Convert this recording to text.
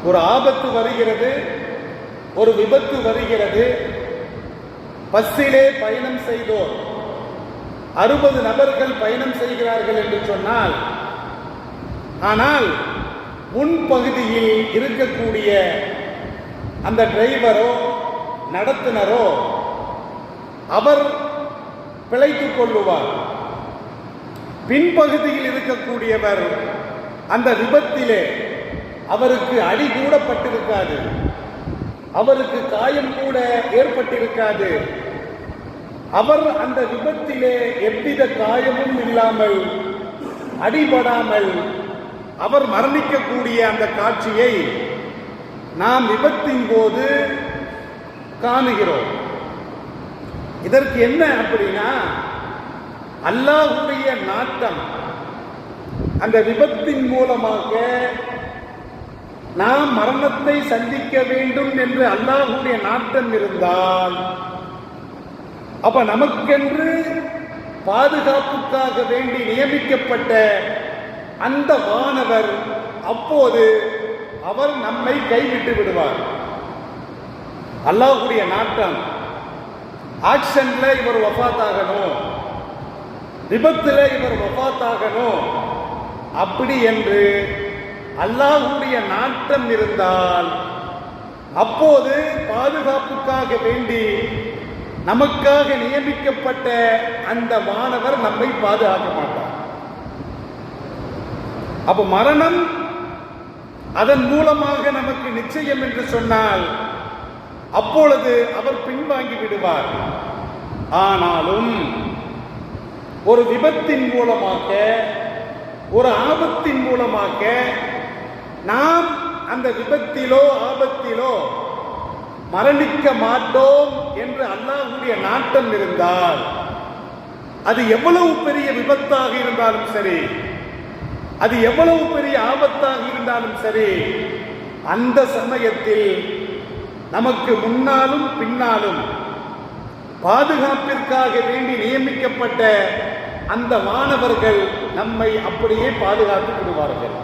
ஒரு ஆபத்து வருகிறது, ஒரு விபத்து வருகிறது. பஸ்ஸிலே பயணம் செய்தோர் 60 நபர்கள் பயணம் செய்கிறார்கள் என்று சொன்னால், ஆனால் முன்பகுதியில் இருக்கக்கூடிய அந்த டிரைவரோ நடத்துனரோ அவர் பிழைத்துக் கொள்ளுவார். பின்பகுதியில் இருக்கக்கூடியவர் அந்த விபத்திலே அவருக்கு அடி கூட பட்டிருக்காது, அவருக்கு காயம் கூட ஏற்பட்டிருக்காது. அவர் அந்த விபத்திலே எவ்வித காயமும் இல்லாமல், அடிபடாமல் அவர் மரணிக்கக்கூடிய அந்த காட்சியை நாம் விபத்தின் போது காணுகிறோம். இதற்கு என்ன அப்படின்னா, அல்லாஹ்வுடைய நாட்டம். அந்த விபத்தின் மூலமாக நாம் மரணத்தை சந்திக்க வேண்டும் என்று அல்லாஹ்வுடைய நாட்டம் இருந்தால், அப்ப நமக்கென்று பாதுகாப்புக்காக வேண்டி நியமிக்கப்பட்ட அந்த வானவர் அப்போது அவர் நம்மை கைவிட்டு விடுவார். அல்லாஹ்வுடைய நாட்டம். ஆக்ஷன்ல இவர் வஃபாத்தாகணும், விபத்துல இவர் வஃபாத்தாகணும் அப்படி என்று அல்லாஹ்வுடைய நாட்டம் இருந்தால், அப்போது பாதுகாப்புக்காக வேண்டி நமக்காக நியமிக்கப்பட்ட அந்த மாணவர் நம்மை பாதுகாக்க மாட்டார். அப்ப மரணம் அதன் மூலமாக நமக்கு நிச்சயம் என்று சொன்னால், அப்பொழுது அவர் பின்வாங்கி விடுவார். ஆனாலும் ஒரு விபத்தின் மூலமாக, ஒரு ஆபத்தின் மூலமாக நாம் அந்த விபத்திலோ ஆபத்திலோ மரணிக்க மாட்டோம் என்று அல்லாஹ்வுடைய நாட்டம் இருந்தால், அது எவ்வளவு பெரிய விபத்தாக இருந்தாலும் சரி, அது எவ்வளவு பெரிய ஆபத்தாக இருந்தாலும் சரி, அந்த சமயத்தில் நமக்கு முன்னாலும் பின்னாலும் பாதுகாப்பிற்காக வேண்டி நியமிக்கப்பட்ட அந்த மாணவர்கள் நம்மை அப்படியே பாதுகாத்து விடுவார்கள்.